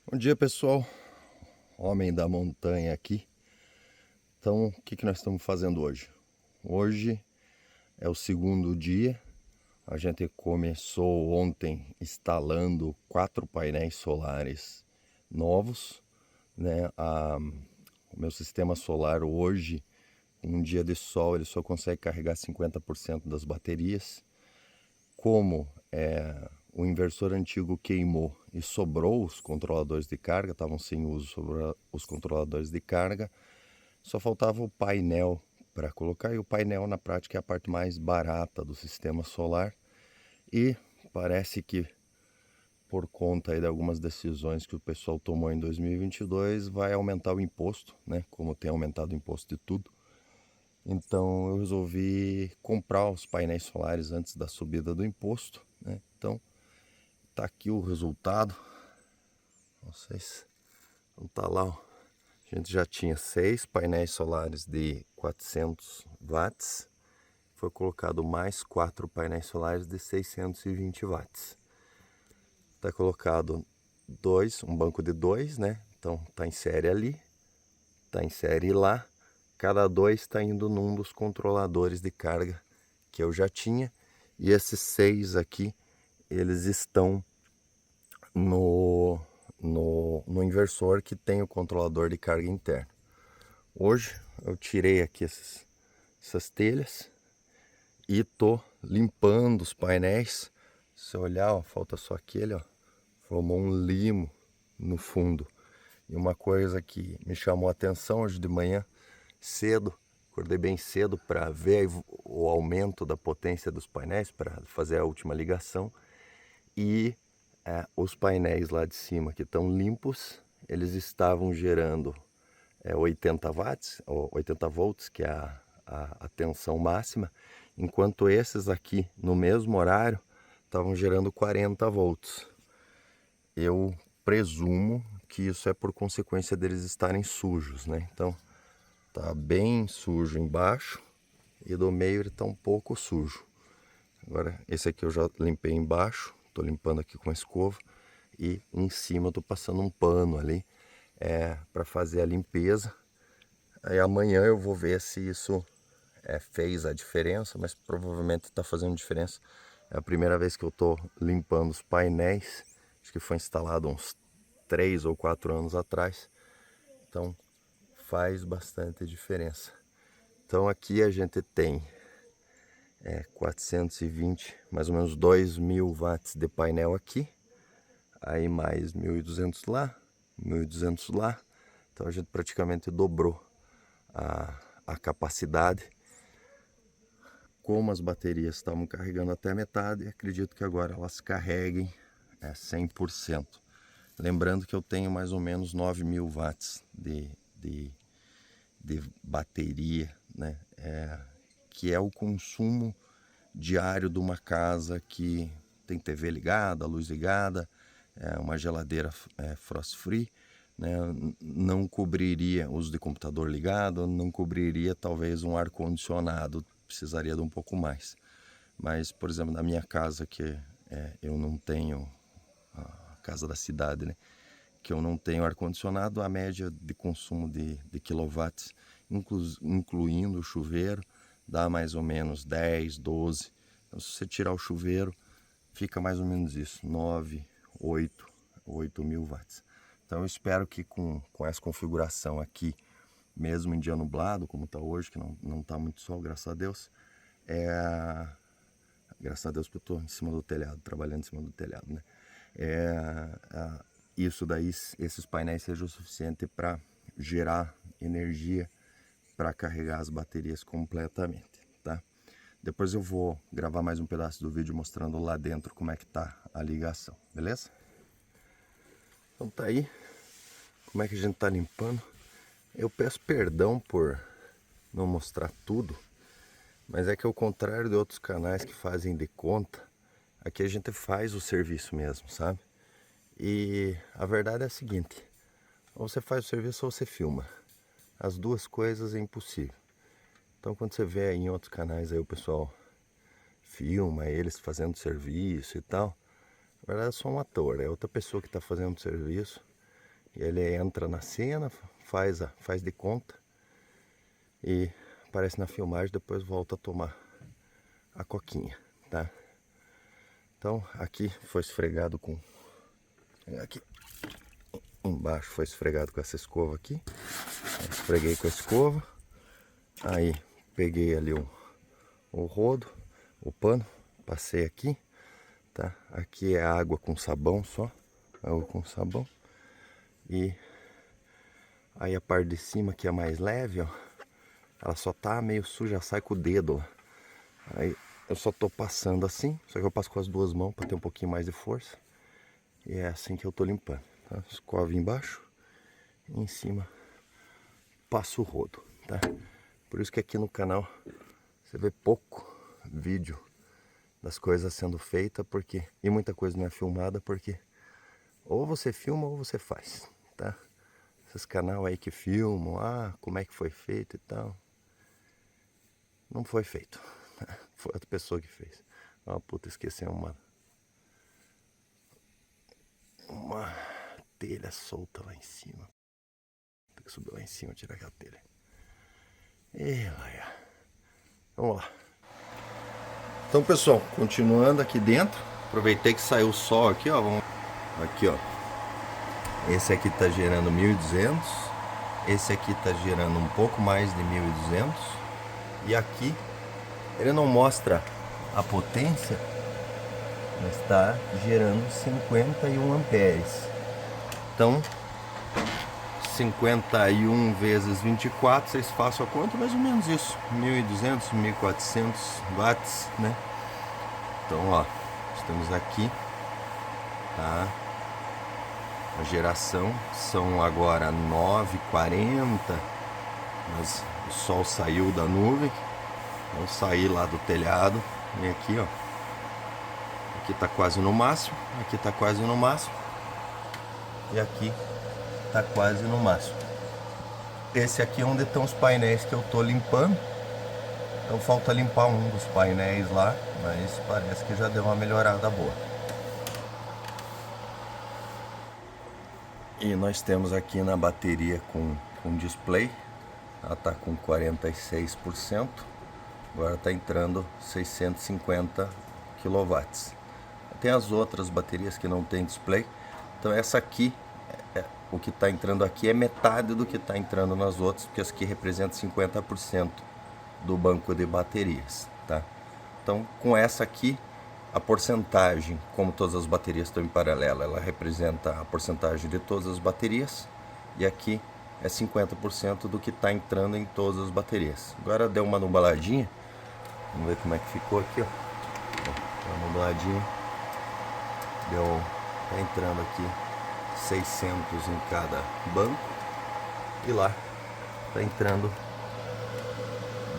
Bom dia, pessoal. Homem da montanha aqui. Então, o que nós estamos fazendo hoje? Hoje é o segundo dia. A gente começou ontem instalando 4 painéis solares novos, né? O meu sistema solar hoje, um dia de sol, ele só consegue carregar 50% das baterias. Como o inversor antigo queimou e sobrou os controladores de carga, estavam sem uso, sobrou os controladores de carga, só faltava o painel para colocar, e o painel na prática é a parte mais barata do sistema solar, e parece que por conta aí de algumas decisões que o pessoal tomou em 2022, vai aumentar o imposto, né? Como tem aumentado o imposto de tudo. Então eu resolvi comprar os painéis solares antes da subida do imposto, né? Então tá aqui o resultado. Vocês, então tá lá, ó. A gente já tinha 6 painéis solares de 400 watts. Foi colocado mais 4 painéis solares de 620 watts. Tá colocado um banco de 2, né? Então tá em série ali, tá em série lá. Cada 2 está indo num dos controladores de carga que eu já tinha. E esses 6 aqui, eles estão no inversor que tem o controlador de carga interno. Hoje eu tirei aqui essas telhas e tô limpando os painéis. Se olhar, ó, falta só aquele, ó, formou um limo no fundo. E uma coisa que me chamou a atenção hoje de manhã, cedo, acordei bem cedo para ver o aumento da potência dos painéis, para fazer a última ligação. E os painéis lá de cima que estão limpos, eles estavam gerando 80 watts, ou 80 volts, que é a tensão máxima, enquanto esses aqui, no mesmo horário, estavam gerando 40 volts. Eu presumo que isso é por consequência deles estarem sujos, né? Então, tá bem sujo embaixo e do meio ele tá um pouco sujo. Agora, esse aqui eu já limpei embaixo, tô limpando aqui com a escova, e em cima eu tô passando um pano ali para fazer a limpeza. Aí amanhã eu vou ver se isso fez a diferença, mas provavelmente está fazendo diferença. É a primeira vez que eu estou limpando os painéis, acho que foi instalado uns 3 ou 4 anos atrás, então faz bastante diferença. Então aqui a gente tem 420, mais ou menos 2.000 watts de painel aqui, aí mais 1.200 lá, 1.200 lá, então a gente praticamente dobrou a capacidade. Como as baterias estavam carregando até metade, acredito que agora elas carreguem 100%. Lembrando que eu tenho mais ou menos 9.000 watts de bateria, né? Que é o consumo diário de uma casa que tem TV ligada, luz ligada, uma geladeira frost free, né? Não cobriria uso de computador ligado, não cobriria talvez um ar condicionado, precisaria de um pouco mais. Mas, por exemplo, na minha casa, que eu não tenho, a casa da cidade, né? Que eu não tenho ar-condicionado, a média de consumo de quilowatts, incluindo o chuveiro, dá mais ou menos 10, 12. Então, se você tirar o chuveiro, fica mais ou menos isso, 9, 8.000 watts. Então eu espero que com essa configuração aqui, mesmo em dia nublado, como está hoje, que não está muito sol, graças a Deus, graças a Deus que eu estou em cima do telhado, trabalhando em cima do telhado, né? Isso daí, esses painéis sejam o suficiente para gerar energia para carregar as baterias completamente, tá? Depois eu vou gravar mais um pedaço do vídeo mostrando lá dentro como é que tá a ligação, beleza? Então tá aí, como é que a gente tá limpando. Eu peço perdão por não mostrar tudo, mas é que ao contrário de outros canais que fazem de conta, aqui a gente faz o serviço mesmo, sabe? E a verdade é a seguinte, ou você faz o serviço ou você filma. As duas coisas é impossível. Então quando você vê em outros canais aí o pessoal filma eles fazendo serviço e tal, na verdade é só um ator, é outra pessoa que está fazendo o serviço. Ele entra na cena, faz de conta e aparece na filmagem, depois volta a tomar a coquinha, tá? Então aqui foi esfregado com... Aqui embaixo foi esfregado com essa escova aqui. Esfreguei com a escova. Aí peguei ali o rodo, o pano, passei aqui, tá? Aqui é água com sabão só, água com sabão. E aí a parte de cima que é mais leve, ó, ela só tá meio suja, sai com o dedo, ó. Aí eu só tô passando assim, só que eu passo com as duas mãos para ter um pouquinho mais de força. E é assim que eu tô limpando, tá? Escova embaixo, e em cima passo o rodo, tá? Por isso que aqui no canal você vê pouco vídeo das coisas sendo feitas, porque e muita coisa não é filmada, porque ou você filma ou você faz, tá? Esses canal aí que filmam, como é que foi feito e tal, não foi feito. Foi outra pessoa que fez. Puta, esqueci uma telha solta lá em cima. Tem que subir lá em cima e tirar aquela telha. E lá, vamos lá. Então, pessoal, continuando aqui dentro, aproveitei que saiu o sol aqui, ó. Aqui, ó. Esse aqui tá gerando 1.200. Esse aqui tá gerando um pouco mais de 1.200. E aqui ele não mostra a potência, mas está gerando 51 amperes. Então 51 vezes 24, vocês façam a conta, mais ou menos isso, 1.200, 1.400 watts, né? Então, ó, estamos aqui, tá? A geração são agora 9h40, mas o sol saiu da nuvem. Então saí lá do telhado, e aqui, ó, aqui tá quase no máximo, aqui tá quase no máximo, e aqui tá quase no máximo. Esse aqui é onde estão os painéis que eu tô limpando. Então falta limpar um dos painéis lá, mas parece que já deu uma melhorada boa. E nós temos aqui na bateria com display, ela tá com 46%, agora tá entrando 650 kW. Tem as outras baterias que não tem display, então essa aqui, o que está entrando aqui é metade do que está entrando nas outras, porque essa aqui representa 50% do banco de baterias, tá? Então com essa aqui, a porcentagem, como todas as baterias estão em paralelo, ela representa a porcentagem de todas as baterias, e aqui é 50% do que está entrando em todas as baterias. Agora deu uma nubladinha, vamos ver como é que ficou aqui, ó. Uma nubladinha, tá entrando aqui 600 em cada banco, e lá tá entrando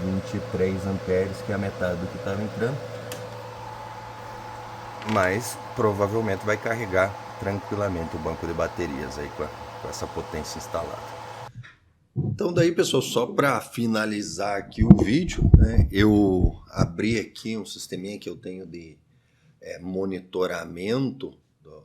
23 amperes, que é a metade do que estava entrando, mas provavelmente vai carregar tranquilamente o banco de baterias aí com essa potência instalada. Então daí, pessoal, só para finalizar aqui o vídeo, né, eu abri aqui um sisteminha que eu tenho de monitoramento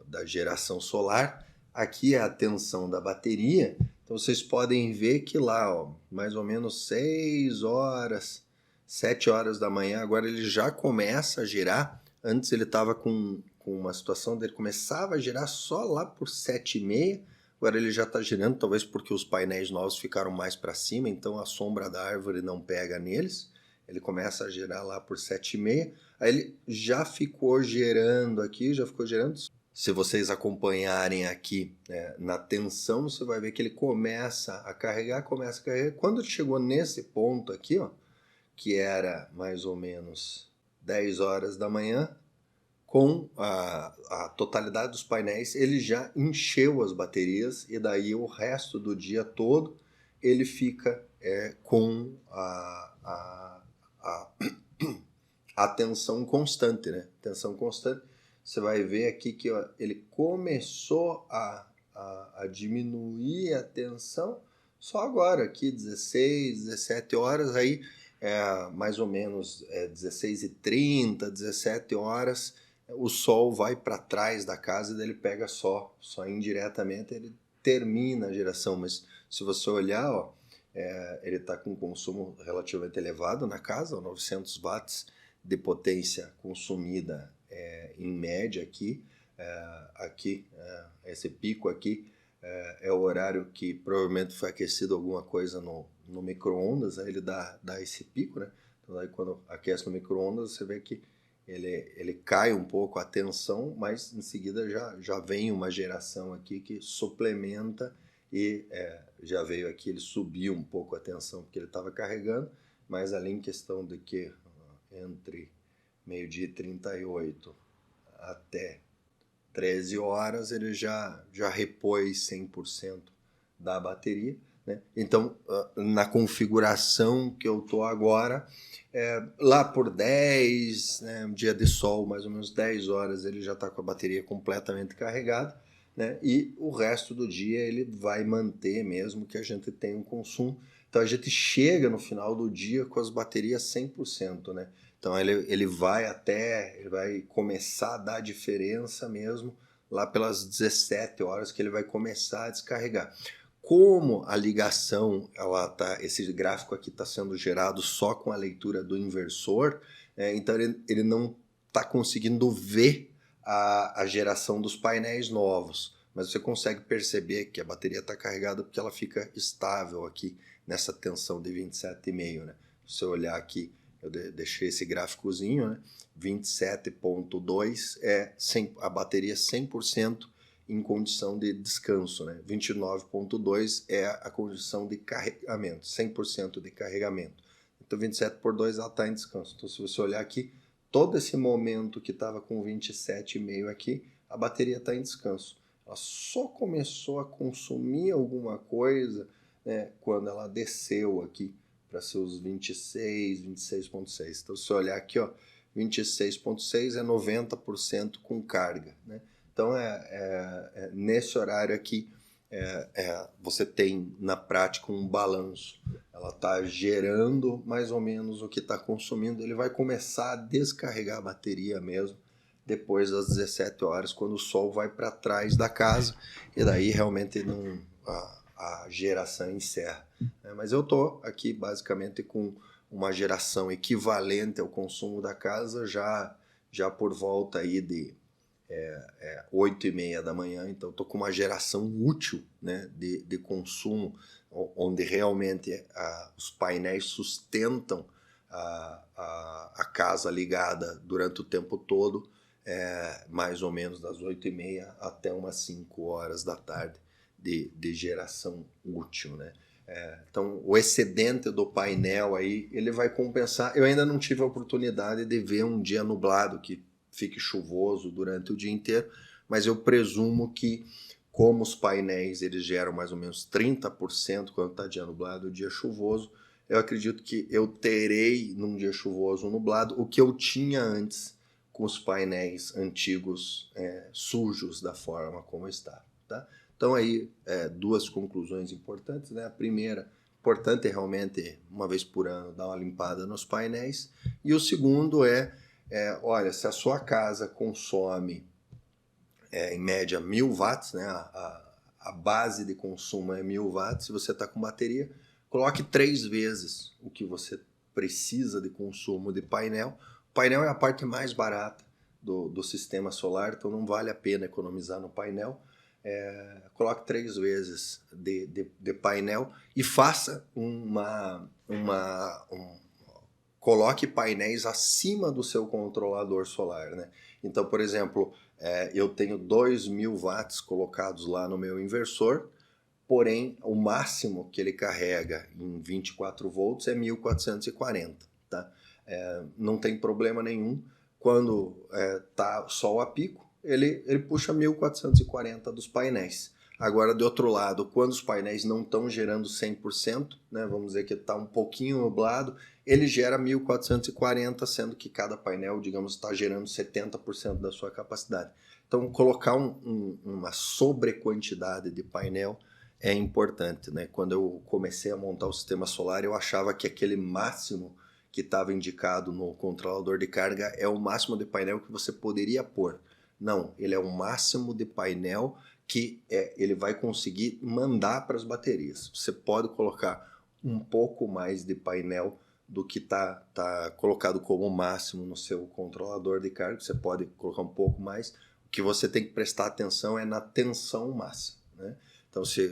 da geração solar. Aqui é a tensão da bateria. Então vocês podem ver que lá, ó, mais ou menos 6 horas, 7 horas da manhã, agora ele já começa a girar. Antes ele estava com uma situação dele começava a girar só lá por 7h30. Agora ele já está girando, talvez porque os painéis novos ficaram mais para cima, então a sombra da árvore não pega neles. Ele começa a girar lá por 7h30. Aí ele já ficou gerando aqui, já ficou gerando. Se vocês acompanharem aqui, né, na tensão, você vai ver que ele começa a carregar. Quando ele chegou nesse ponto aqui, ó, que era mais ou menos 10 horas da manhã, com a totalidade dos painéis, ele já encheu as baterias, e daí o resto do dia todo ele fica com a tensão constante, né? Tensão constante. Você vai ver aqui que, ó, ele começou a diminuir a tensão só agora, aqui 16, 17 horas, aí mais ou menos 16h30, 17 horas, o sol vai para trás da casa e ele pega só indiretamente, ele termina a geração, mas se você olhar, ó, ele está com um consumo relativamente elevado na casa, 900 watts de potência consumida em média aqui. Esse pico aqui é o horário que provavelmente foi aquecido alguma coisa no micro-ondas, ele dá esse pico, né? Então aí quando aquece no micro-ondas, você vê que ele cai um pouco a tensão, mas em seguida já vem uma geração aqui que suplementa e já veio aqui, ele subiu um pouco a tensão porque ele estava carregando, mas ali em questão de que entre meio-dia e 38 até 13 horas ele já repôs 100% da bateria, né? Então, na configuração que eu estou agora, lá por 10, né, um dia de sol, mais ou menos 10 horas, ele já está com a bateria completamente carregada, né? E o resto do dia ele vai manter mesmo que a gente tenha um consumo. Então a gente chega no final do dia com as baterias 100%, né? Então ele vai começar a dar diferença mesmo lá pelas 17 horas que ele vai começar a descarregar. Como a ligação, esse gráfico aqui está sendo gerado só com a leitura do inversor, então ele não está conseguindo ver a geração dos painéis novos, mas você consegue perceber que a bateria está carregada porque ela fica estável aqui nessa tensão de 27,5, né? Se você olhar aqui, eu deixei esse gráficozinho, né? 27,2 a bateria 100% em condição de descanso, né? 29,2 é a condição de carregamento, 100% de carregamento. Então 27 por 2 ela está em descanso. Então se você olhar aqui, todo esse momento que estava com 27,5 aqui, a bateria está em descanso. Ela só começou a consumir alguma coisa, né, quando ela desceu aqui para seus 26, 26,6. Então se você olhar aqui, ó, 26,6 é 90% com carga, né? Então nesse horário aqui você tem na prática um balanço. Ela está gerando mais ou menos o que está consumindo. Ele vai começar a descarregar a bateria mesmo depois das 17 horas, quando o sol vai para trás da casa, e daí realmente a geração encerra. Mas eu estou aqui basicamente com uma geração equivalente ao consumo da casa já por volta aí de 8h30 da manhã, então estou com uma geração útil, né, de consumo, onde realmente os painéis sustentam a casa ligada durante o tempo todo, mais ou menos das 8h30 até umas 5 horas da tarde de geração útil, né? Então o excedente do painel aí, ele vai compensar. Eu ainda não tive a oportunidade de ver um dia nublado que fique chuvoso durante o dia inteiro, mas eu presumo que, como os painéis eles geram mais ou menos 30% quando está dia nublado ou dia chuvoso, eu acredito que eu terei num dia chuvoso ou nublado o que eu tinha antes com os painéis antigos sujos da forma como está, tá? Então aí duas conclusões importantes, né? A primeira, importante é realmente uma vez por ano dar uma limpada nos painéis, e o segundo olha, se a sua casa consome em média 1000 watts, né? A base de consumo é 1000 watts, se você está com bateria, coloque 3 vezes o que você precisa de consumo de painel. O painel é a parte mais barata do sistema solar, então não vale a pena economizar no painel. Coloque 3 vezes de painel e faça coloque painéis acima do seu controlador solar, né? Então, por exemplo, eu tenho 2000 watts colocados lá no meu inversor, porém o máximo que ele carrega em 24 volts é 1440, tá? Não tem problema nenhum. Quando tá sol a pico, ele puxa 1440 dos painéis. Agora, de outro lado, quando os painéis não estão gerando 100%, né, vamos dizer que está um pouquinho nublado, ele gera 1440, sendo que cada painel, digamos, está gerando 70% da sua capacidade. Então, colocar uma sobrequantidade de painel é importante, né? Quando eu comecei a montar o sistema solar, eu achava que aquele máximo que estava indicado no controlador de carga é o máximo de painel que você poderia pôr. Não, ele é o máximo de painel que ele vai conseguir mandar para as baterias. Você pode colocar um pouco mais de painel do que tá colocado como máximo no seu controlador de carga. Você pode colocar um pouco mais. O que você tem que prestar atenção é na tensão máxima, né? Então, se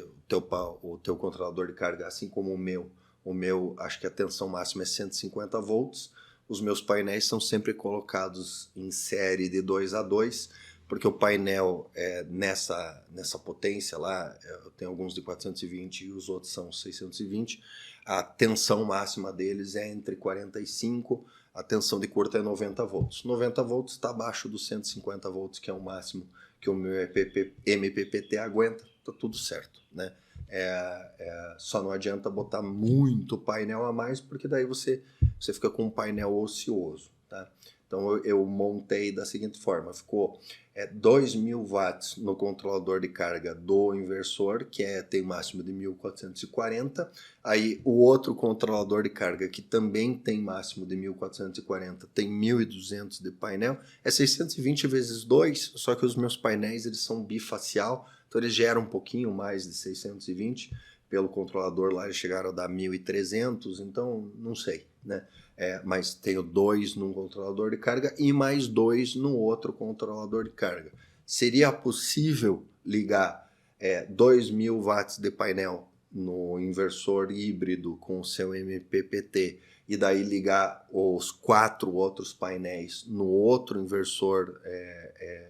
o teu controlador de carga, assim como o meu, acho que a tensão máxima é 150 volts, os meus painéis são sempre colocados em série de 2 a 2, porque o painel nessa potência lá, eu tenho alguns de 420 e os outros são 620, a tensão máxima deles é entre 45, a tensão de curta é 90 volts. 90 volts está abaixo dos 150 volts, que é o máximo que o meu MPPT aguenta, tá tudo certo, né? Só não adianta botar muito painel a mais, porque daí você fica com um painel ocioso, tá? Então eu montei da seguinte forma, ficou 2.000 watts no controlador de carga do inversor, que tem máximo de 1440, aí o outro controlador de carga, que também tem máximo de 1440, tem 1.200 de painel, 620 vezes 2, só que os meus painéis eles são bifacial, então eles geram um pouquinho mais de 620, pelo controlador lá eles chegaram a dar 1.300, então não sei, né? Mas tenho 2 num controlador de carga e mais 2 no outro controlador de carga. Seria possível ligar 2.000 watts de painel no inversor híbrido com o seu MPPT e daí ligar os 4 outros painéis no outro inversor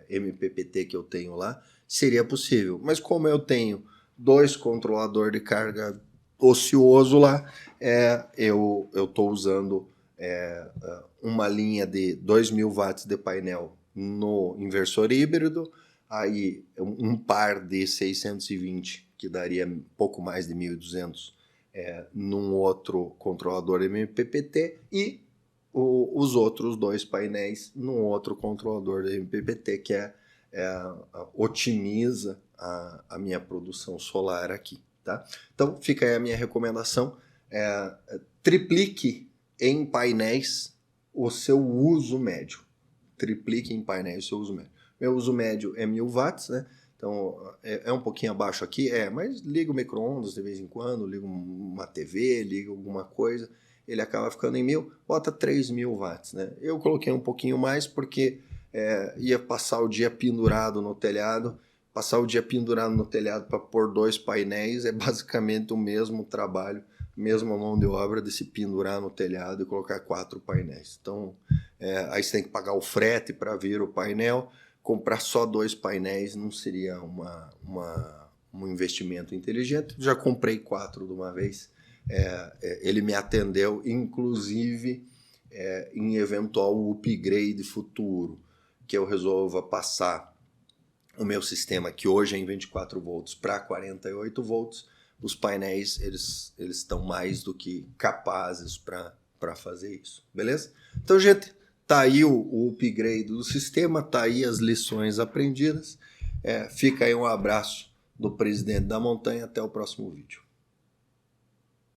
MPPT que eu tenho lá? Seria possível, mas como eu tenho 2 controladores de carga ocioso lá, eu estou usando uma linha de 2.000 watts de painel no inversor híbrido, aí um par de 620, que daria pouco mais de 1.200 num outro controlador MPPT, e os outros 2 painéis num outro controlador MPPT, que otimiza a minha produção solar aqui, tá? Então fica aí a minha recomendação, triplique em painéis o seu uso médio. Triplique em painéis o seu uso médio. Meu uso médio é 1.000 watts, né? Então é um pouquinho abaixo aqui, mas liga o micro-ondas de vez em quando, liga uma TV, liga alguma coisa, ele acaba ficando em 1.000, bota 3.000 watts, né? Eu coloquei um pouquinho mais porque ia passar o dia pendurado no telhado. Passar o dia pendurado no telhado para pôr 2 painéis é basicamente o mesmo trabalho, mesma mão de obra de se pendurar no telhado e colocar 4 painéis. Então, aí você tem que pagar o frete para vir o painel. Comprar só 2 painéis não seria um investimento inteligente. Já comprei 4 de uma vez. Ele me atendeu, inclusive, em eventual upgrade futuro, que eu resolva passar o meu sistema, que hoje é em 24 volts, para 48 volts, os painéis eles estão mais do que capazes para fazer isso, beleza? Então, gente, tá aí o upgrade do sistema, tá aí as lições aprendidas. Fica aí um abraço do presidente da montanha, até o próximo vídeo.